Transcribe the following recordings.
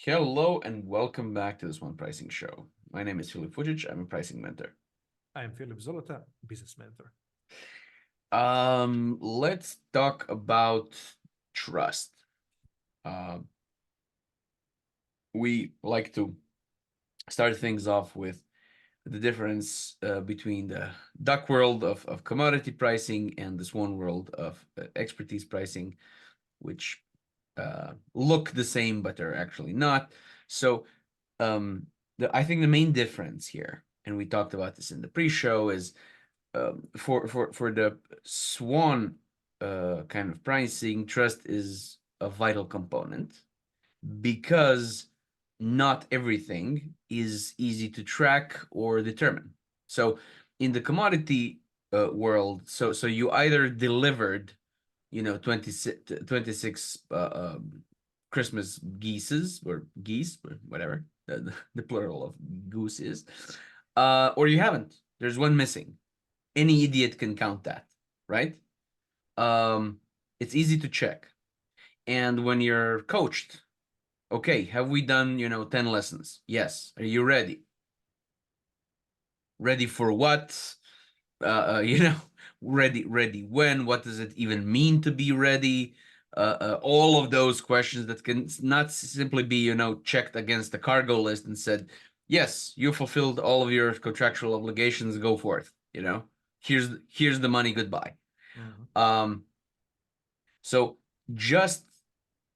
Hello and welcome back to the SWAN Pricing Show. My name is Filip Fujic. I'm a pricing mentor. I'm Philip Zolota, business mentor. Let's talk about trust. Uh, we like to start things off with the difference between the duck world of commodity pricing and the SWAN world of expertise pricing, which look the same but are actually not. So, um, I think the main difference here, and we talked about this in the pre-show, is for the SWAN kind of pricing, trust is a vital component because not everything is easy to track or determine. So in the commodity world, so you either delivered, 26 Christmas geeses or geese or whatever the plural of goose is, or you haven't. There's one missing. Any idiot can count that, right? Um, it's easy to check. And when you're coached, okay, have we done, 10 lessons? Yes. Are you ready? Ready for what? You know, ready when? What does it even mean to be ready? All of those questions that can not simply be, checked against the cargo list and said, yes, you fulfilled all of your contractual obligations, go forth. Here's the money, goodbye. Mhm. Um, so just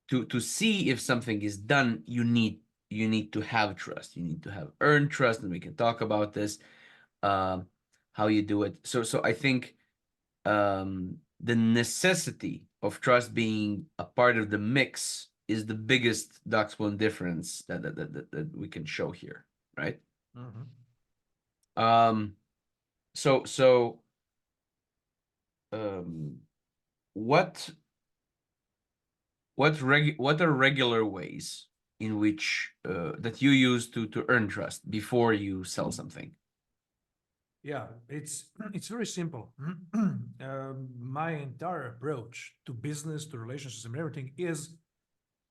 to see if something is done, you need to have trust. You need to have earned trust, and we can talk about this, um, how you do it. So I think the necessity of trust being a part of the mix is the biggest Docs one difference that we can show here, right? Mhm. Um, so um, what what are regular ways in which that you use to earn trust before you sell something? Yeah, it's very simple. My entire approach to business, to relationships, and everything is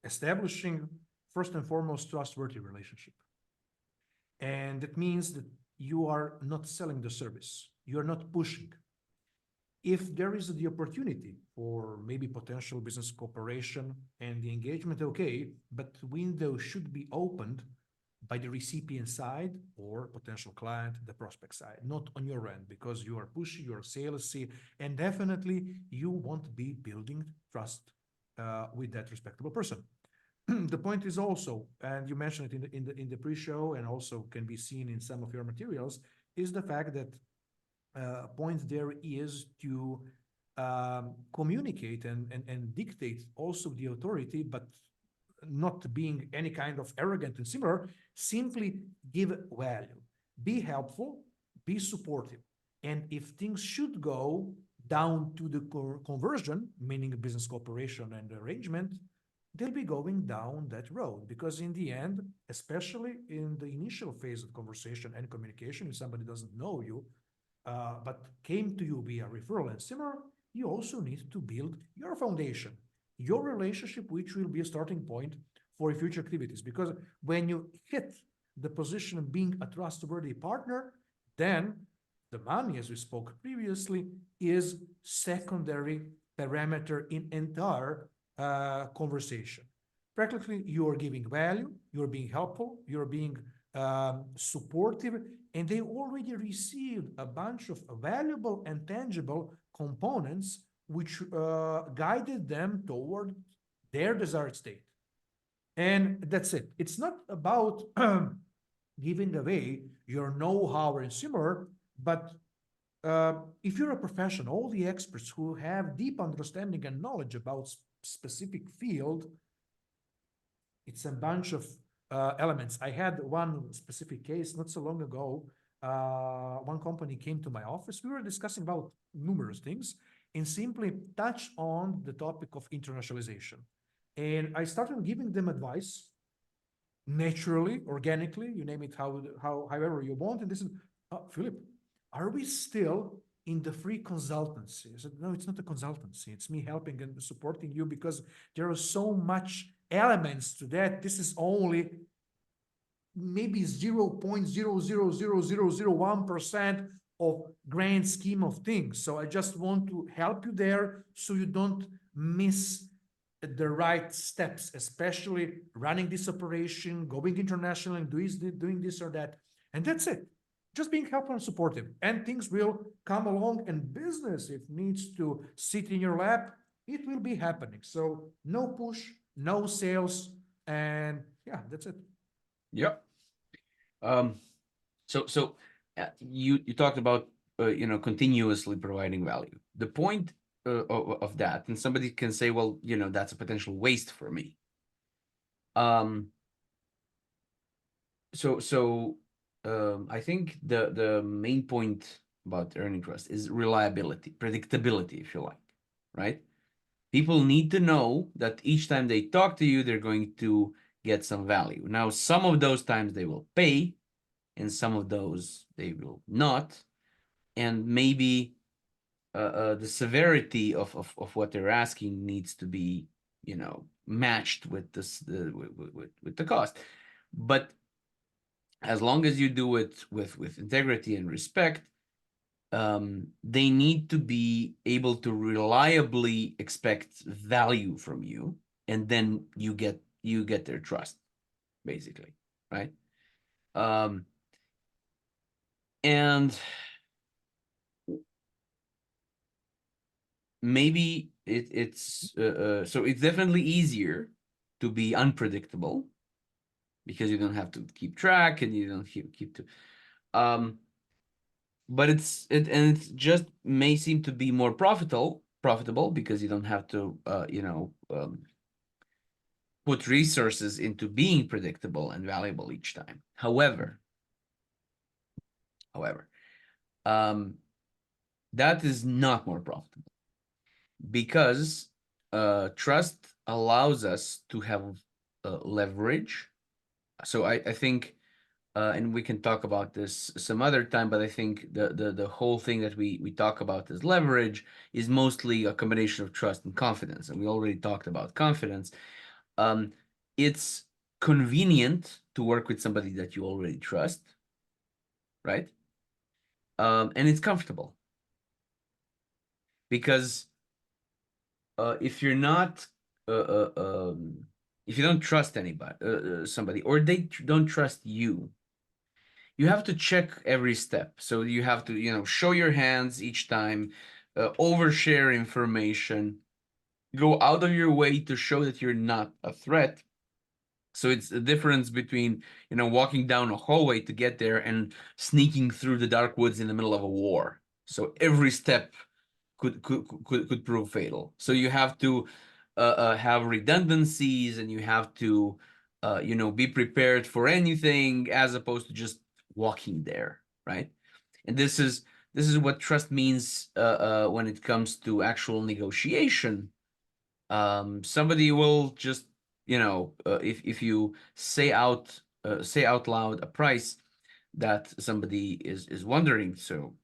establishing first and foremost trustworthy relationship, and that means that you are not selling the service, you are not pushing. If there is the opportunity for maybe potential business cooperation and the engagement, okay, but window should be opened by the recipient side or potential client, the prospect side, not on your end, because you are pushy, you're salesy, and definitely you won't be building trust with that respectable person. The point is also, and you mentioned it in the pre-show, and also can be seen in some of your materials, is the fact that point there is to communicate and dictate also the authority, but not being any kind of arrogant and similar, simply give value, be helpful, be supportive. And if things should go down to the conversion, meaning business cooperation and arrangement, they'll be going down that road because in the end, especially in the initial phase of conversation and communication, if somebody doesn't know you, but came to you via referral and similar, you also need to build your foundation, your relationship, which will be a starting point for future activities. Because when you hit the position of being a trustworthy partner, then the money, as we spoke previously, is secondary parameter in entire conversation. Practically, you are giving value, you're being helpful, you're being supportive, and they already received a bunch of valuable and tangible components which guided them toward their desired state. And that's it. It's not about giving away your know-how and similar, but if you're a professional, all the experts who have deep understanding and knowledge about specific field, it's a bunch of elements. I had one specific case not so long ago. One company came to my office. We were discussing about numerous things and simply touch on the topic of internationalization. And I started giving them advice naturally, organically, you name it however you want. And this is, Philip, are we still in the free consultancy? I said, no, it's not a consultancy. It's me helping and supporting you because there is so much elements to that, this is only maybe 0.0000001% of grand scheme of things. So I just want to help you there so you don't miss the right steps, especially running this operation, going international and doing this or that. And that's it. Just being helpful and supportive. And things will come along, and business, if needs to sit in your lap, it will be happening. So no push, no sales, and yeah, that's it. Yep. Um, so you talked about continuously providing value. The point of that, and somebody can say, well, that's a potential waste for me. I think the main point about earning trust is reliability, predictability, if you like, right? People need to know that each time they talk to you, they're going to get some value. Now, some of those times they will pay, and some of those they will not, and maybe the severity of what they're asking needs to be matched with with the cost. But as long as you do it with integrity and respect, they need to be able to reliably expect value from you, and then you get their trust, basically, right? um and maybe it's so it's definitely easier to be unpredictable because you don't have to keep track and you don't keep to but it just may seem to be more profitable because you don't have to put resources into being predictable and valuable each time. However, um, that is not more profitable because trust allows us to have leverage. So I think, and we can talk about this some other time, but I think the whole thing that we talk about as leverage is mostly a combination of trust and confidence, and we already talked about confidence. Um, it's convenient to work with somebody that you already trust, right? And it's comfortable because if you're not, uh, uh, um, if you don't trust anybody, somebody, or they don't trust you, you have to check every step. So you have to, show your hands each time, overshare information, go out of your way to show that you're not a threat. So it's the difference between, walking down a hallway to get there and sneaking through the dark woods in the middle of a war. So every step could prove fatal. So you have to have redundancies, and you have to be prepared for anything as opposed to just walking there, right? And this is what trust means when it comes to actual negotiation. Somebody will just if you say out loud a price that somebody is wondering, so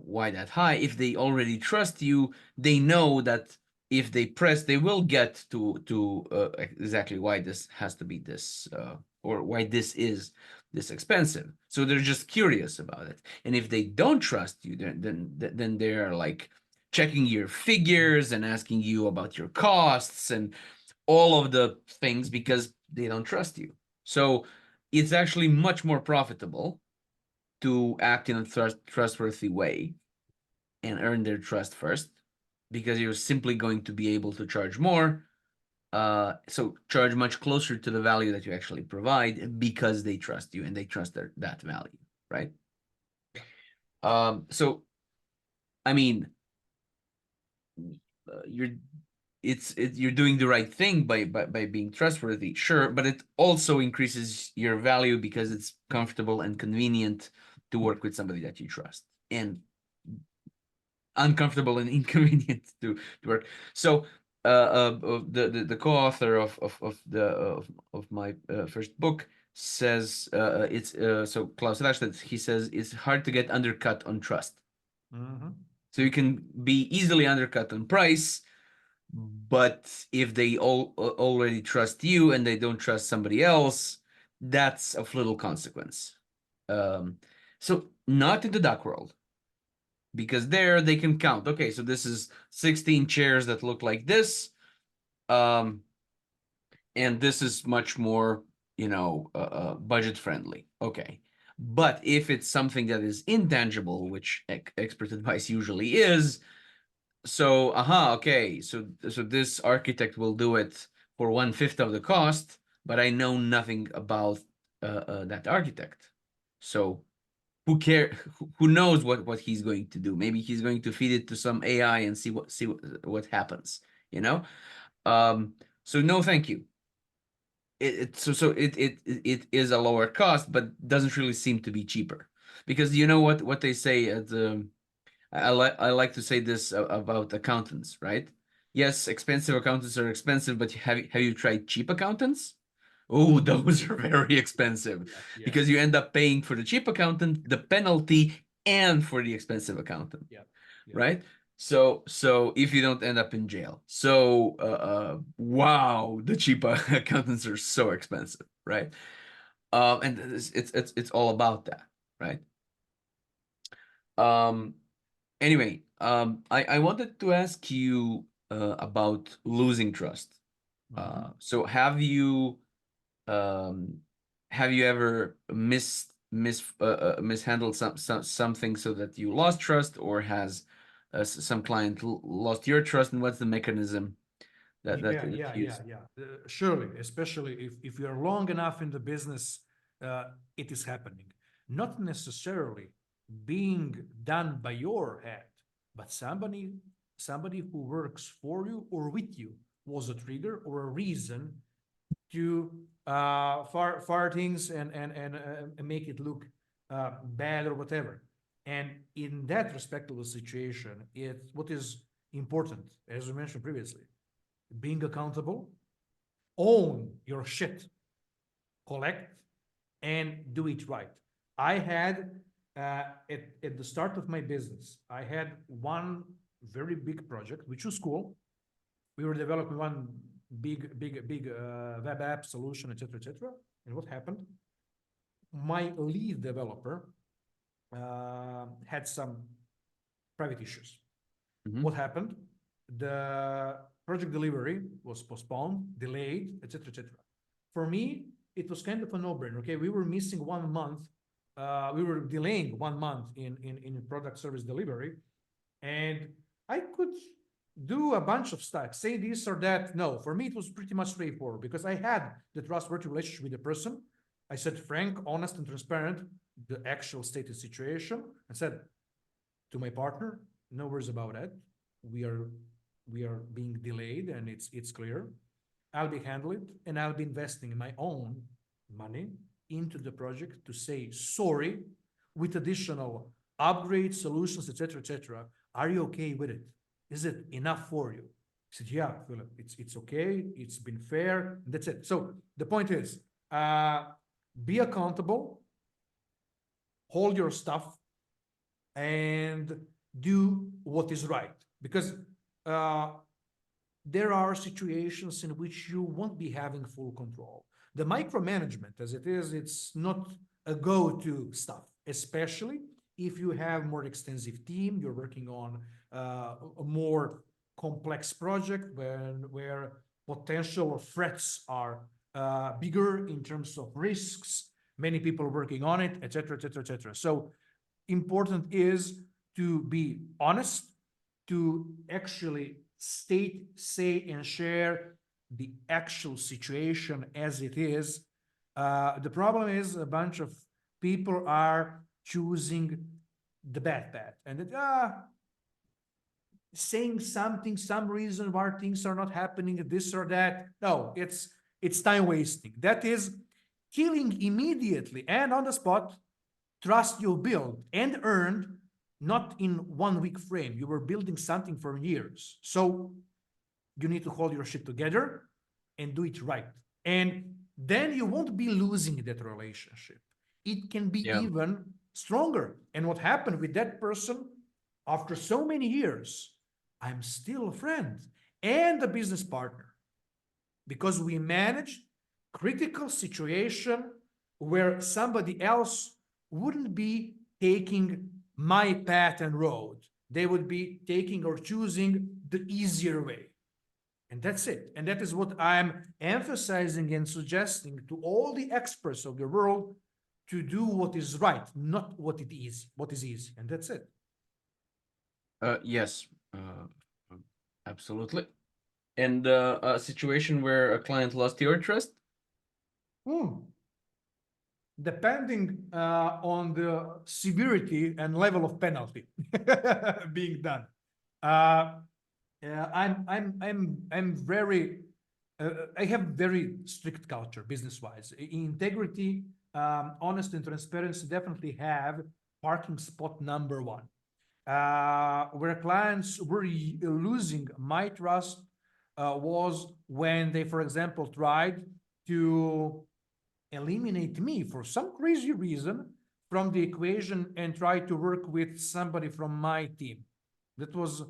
why that high, if they already trust you, they know that if they press, they will get to exactly why this has to be this or why this is this expensive. So they're just curious about it, and if they don't trust you, then they're like checking your figures and asking you about your costs and all of the things because they don't trust you. So it's actually much more profitable to act in a trustworthy way and earn their trust first, because you're simply going to be able to charge more. So charge much closer to the value that you actually provide because they trust you and they trust that value, right? Yeah. So I mean, you're you're doing the right thing by being trustworthy, sure, but it also increases your value because it's comfortable and convenient to work with somebody that you trust, and uncomfortable and inconvenient to work. So the co-author of my first book says it's so Klaus Rashted, he says it's hard to get undercut on trust. Mm-hmm. So you can be easily undercut on price, But if they all already trust you and they don't trust somebody else, that's of little consequence. Um, so not in the duck world, because there they can count. Okay, so this is 16 chairs that look like this, and this is much more, budget friendly. Okay, but if it's something that is intangible, which expert advice usually is, so okay, so this architect will do it for 1/5 of the cost, but I know nothing about that architect. So who knows what he's going to do? Maybe he's going to feed it to some AI and see what happens, you know. um so no, thank you. It is a lower cost, but doesn't really seem to be cheaper, because you know what they say at the I like to say this about accountants, right? Yes, expensive accountants are expensive, but have you tried cheap accountants? Oh, those are very expensive, Yeah, yeah, because you end up paying for the cheap accountant, the penalty, and for the expensive accountant, yeah, yeah. right? So if you don't end up in jail. So wow, the cheap accountants are so expensive, right? And it's all about that, right? Um, Anyway, I wanted to ask you about losing trust. Mhm. So um, have you ever mishandled something so that you lost trust, or has some client lost your trust, and what's the mechanism Yeah, that yeah, you yeah, use? yeah. Surely, especially if you're long enough in the business, uh, it is happening. Not necessarily being done by your head, but somebody who works for you or with you was a trigger or a reason to far things and make it look bad or whatever. And in that respect of the situation, it what is important, as we mentioned previously, being accountable, own your shit, collect, and do it right. I had at the start of my business, I had one very big project, which was cool. We were developing one big web app solution, etc., etc. And what happened? My lead developer had some private issues. Hmm. What happened? The project delivery was postponed, delayed, etc., etc. For me, it was kind of a no-brainer. Okay, we were missing 1 month. We were delaying 1 month in product service delivery, and I could do a bunch of stuff, say this or that. No, for me, it was pretty much straightforward because I had the trustworthy relationship with the person. I said frank, honest, and transparent the actual stated situation. I said to my partner, no worries about that. We are we are being delayed, and it's clear. I'll be handling it, and I'll be investing my own money into the project to say sorry with additional upgrades, solutions, etc., etc. Are you okay with it? Is it enough for you? I said, yeah, Philip, it's okay. It's been fair. That's it. So the point is, be accountable, hold your stuff, and do what is right. Because uh, there are situations in which you won't be having full control. The micromanagement, as it is, it's not a go-to stuff, especially if you have more extensive team, you're working on a more complex project where potential threats are bigger in terms of risks, many people working on it, etc., etc., etc. So important is to be honest, to actually state, say, and share the actual situation as it is. The problem is a bunch of people are choosing the bad path and saying something, some reason why things are not happening, this or that. No, it's time wasting. That is killing immediately and on the spot trust you built and earned not in 1 week frame. You were building something for years. So you need to hold your shit together and do it right. And then you won't be losing that relationship. It can be Yeah. even stronger. And what happened with that person after so many years, I'm still a friend. and the business partner, because we managed critical situation where somebody else wouldn't be taking my path and road. They would be taking or choosing the easier way. And that's it. And that is what I'm emphasizing and suggesting to all the experts of the world, to do what is right, not what is easy. And that's it. Yes, absolutely. And a situation where a client lost your trust? Hmm. Depending on the severity and level of penalty being done. Uh, I'm very I have very strict culture business wise. Integrity, honesty, and transparency definitely have parking spot number one. Where clients were losing my trust was when they, for example, tried to eliminate me for some crazy reason from the equation and try to work with somebody from my team. That was,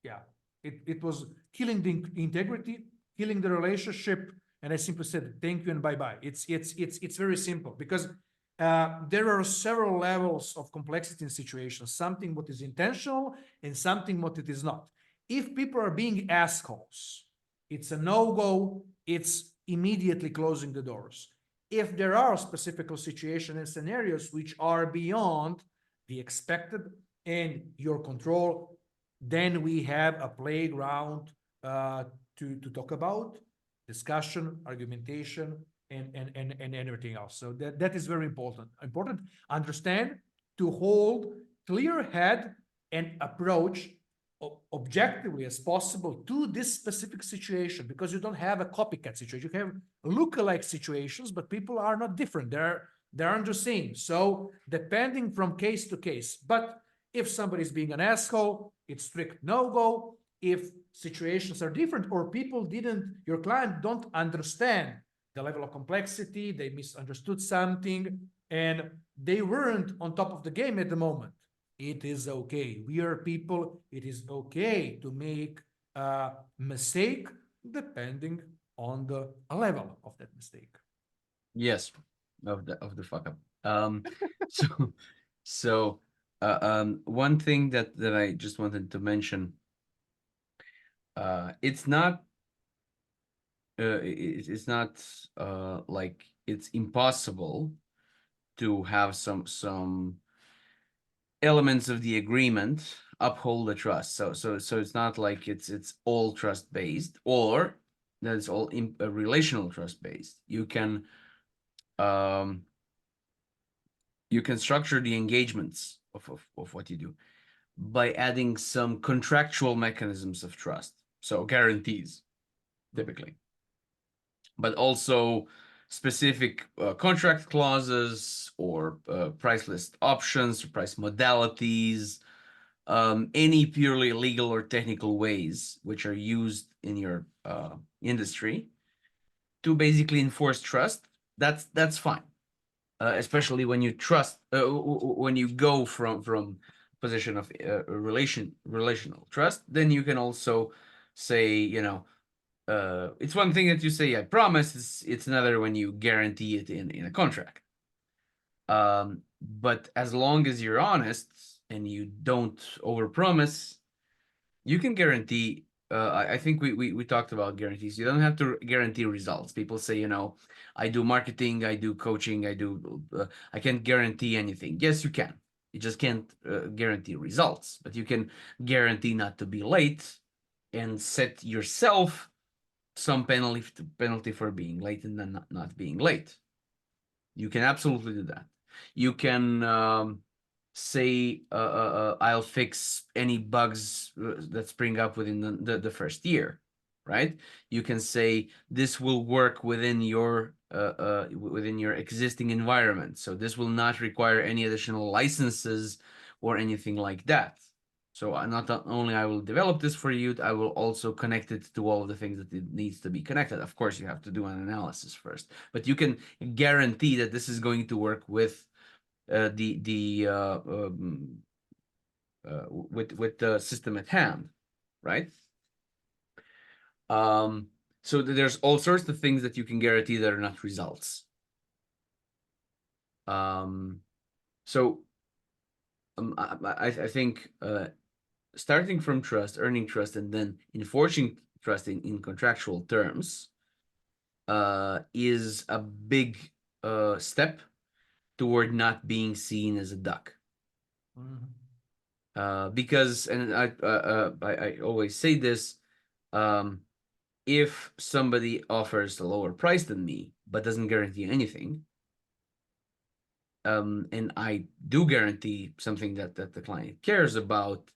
yeah, it was killing the integrity, killing the relationship. And I simply said, thank you and bye-bye. It's very simple, because there are several levels of complexity in situations, something what is intentional and something what it is not. If people are being assholes, it's a no-go, it's immediately closing the doors. If there are specific situations and scenarios which are beyond the expected and your control, then we have a playground to talk about, discussion, argumentation, and everything else. So that is very important. Important, understand, to hold clear head and approach objectively as possible to this specific situation, because you don't have a copycat situation. You have lookalike situations, but people are not different. They aren't the same. So depending from case to case. But if somebody's being an asshole, it's strict no-go. If situations are different, or people didn't, your client don't understand the level of complexity, they misunderstood something, and they weren't on top of the game at the moment, it is okay. We are people. It is okay to make a mistake depending on the level of that mistake. Yes, of the fuck up. So one thing that I just wanted to mention, it's not it's not like it's impossible to have some elements of the agreement uphold the trust. So it's not like it's all trust based, or that it's all relational trust based. Um you can structure the engagements of what you do by adding some contractual mechanisms of trust, so guarantees typically, but also specific contract clauses, or price list options, or price modalities, any purely legal or technical ways which are used in your industry to basically enforce trust. That's fine, especially when you trust, when you go from position of relational trust. Then you can also say, it's one thing that you say I promise, it's another when you guarantee it in a contract. But as long as you're honest and you don't overpromise, you can guarantee. I think we talked about guarantees. You don't have to guarantee results. People say, I do marketing, I do coaching, I can't guarantee anything. Yes, you can. You just can't guarantee results, but you can guarantee not to be late and set yourself some penalty for being late and then not being late. You can absolutely do that. You can say, I'll fix any bugs that spring up within the first year, right? You can say this will work within your existing environment, so this will not require any additional licenses or anything like that. So not only I will develop this for you, I will also connect it to all of the things that it needs to be connected. Of course, you have to do an analysis first, but you can guarantee that this is going to work with with the system at hand, right? Um, so there's all sorts of things that you can guarantee that are not results. Um, so I think starting from trust, earning trust, and then enforcing trust in contractual terms is a big step toward not being seen as a duck. Mhm. Because, and I always say this, um, if somebody offers a lower price than me but doesn't guarantee anything, and I do guarantee something that the client cares about.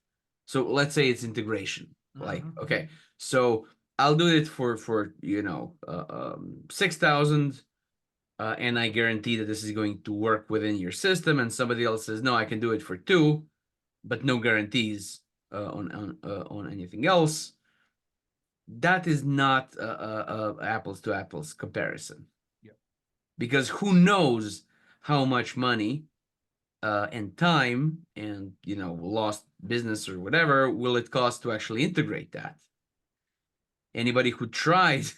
So let's say it's integration. Like, Mhm. okay, so I'll do it for 6,000, and I guarantee that this is going to work within your system. And somebody else says, no, I can do it for 2, but no guarantees on anything else. That is not a apples to apples comparison, Yeah. because who knows how much money and time and lost business or whatever will it cost to actually integrate that. Anybody who tries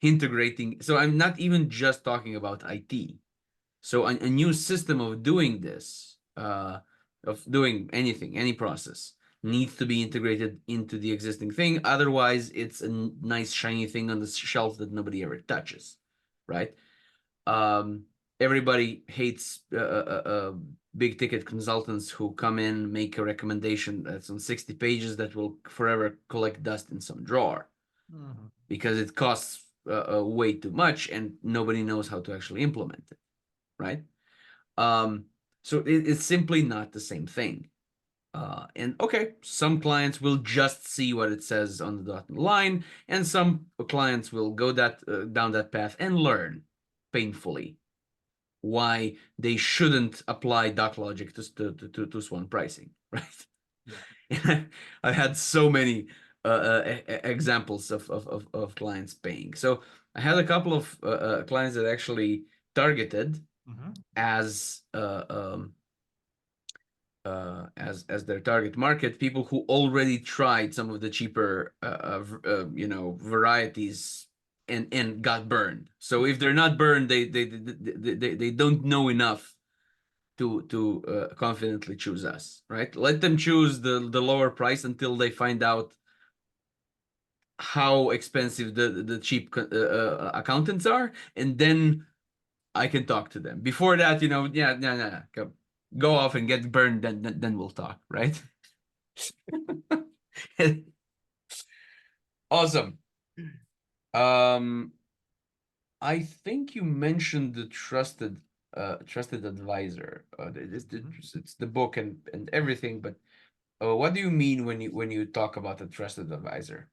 integrating, so I'm not even just talking about IT. So a new system of doing this, of doing anything, any process, needs to be integrated into the existing thing. Otherwise, it's a nice shiny thing on the shelf that nobody ever touches, right? Um, Everybody hates big ticket consultants who come in, make a recommendation that's on 60 pages that will forever collect dust in some drawer Mhm. because it costs way too much and nobody knows how to actually implement it, right? Um, so it's simply not the same thing. And okay, some clients will just see what it says on the dotted line, and some clients will go that down that path and learn painfully why they shouldn't apply duck logic to SWAN pricing, right? Yeah. I've had so many examples of clients paying. So I had a couple of clients that actually targeted Mhm. as as their target market people who already tried some of the cheaper varieties and got burned. So if they're not burned, they don't know enough to confidently choose us, right? Let them choose the lower price until they find out how expensive the cheap accountants are, and then I can talk to them. Before that, yeah, no, no, no, go off and get burned, then we'll talk, right? Awesome. Um, I think you mentioned the trusted advisor. Mhm. It's the book and everything, but what do you mean when you talk about a trusted advisor?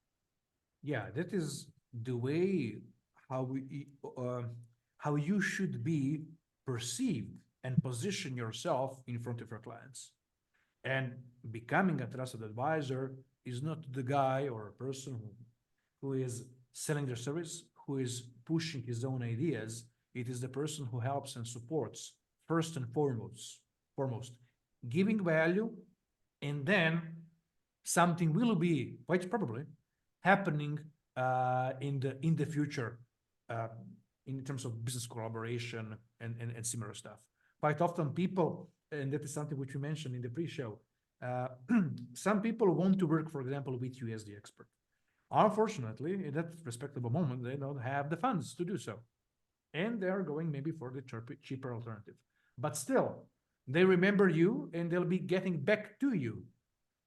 Yeah, that is the way how we how you should be perceived and position yourself in front of your clients. And becoming a trusted advisor is not the guy or a person who is selling their service, who is pushing his own ideas. It is the person who helps and supports first and foremost, giving value, and then something will be quite probably happening in the future uh, in terms of business collaboration and similar stuff. Quite often, people, and that is something which we mentioned in the pre-show, uh, some people want to work, for example, with you as the expert. Unfortunately, in that respectable moment, they don't have the funds to do so. And they are going maybe for the cheaper alternative. But still, they remember you and they'll be getting back to you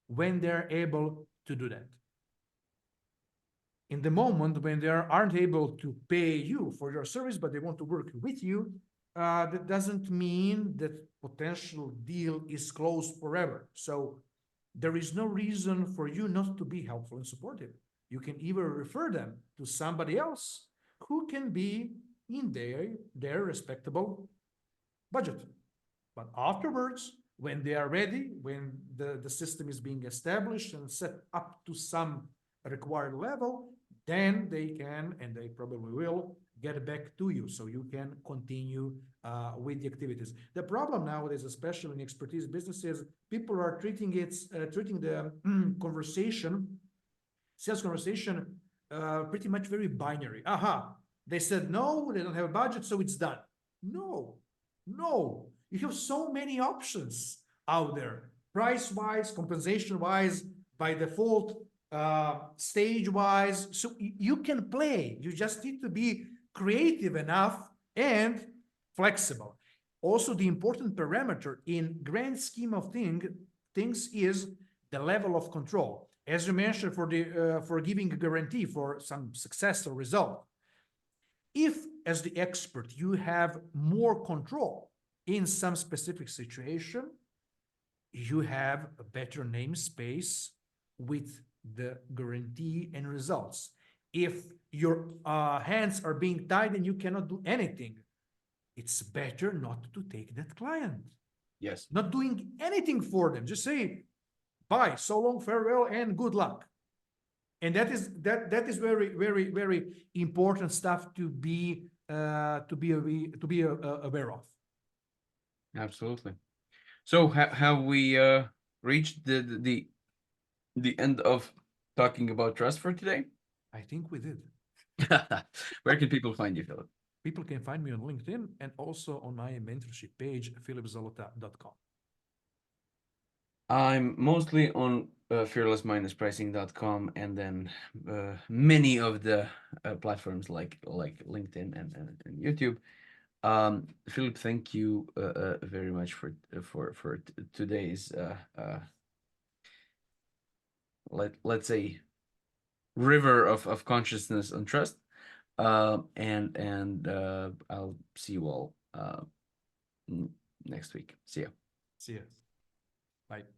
when they're able to do that. In the moment when they aren't able to pay you for your service, but they want to work with you, that doesn't mean that potential deal is closed forever. So there is no reason for you not to be helpful and supportive. You can either refer them to somebody else who can be in their respectable budget. But afterwards, when they are ready, when the system is being established and set up to some required level, then they can, and they probably will, get back to you so you can continue with the activities. The problem nowadays, especially in expertise businesses, people are treating the conversation, sales conversation, pretty much very binary. Aha, they said no, they don't have a budget, so it's done. No, no. You have so many options out there, price wise, compensation wise, by default, stage wise. So you can play. You just need to be creative enough and flexible. Also, the important parameter in grand scheme of things is the level of control. As you mentioned, for giving a guarantee for some success or result, if as the expert you have more control in some specific situation, you have a better namespace with the guarantee and results. If your hands are being tied and you cannot do anything, it's better not to take that client. Yes. Not doing anything for them. Just say, bye, so long, farewell, and good luck. And that is very important stuff to be aware of. Absolutely. So have we reached the end of talking about trust for today? I think we did. Where can people find you, Philip? People can find me on LinkedIn and also on my mentorship page, philipzalota.com. I'm mostly on fearless-pricing.com, and then many of the platforms like LinkedIn and YouTube. Philip, thank you very much for today's let's say river of consciousness and trust. And I'll see you all next week. See ya. See you. Bye.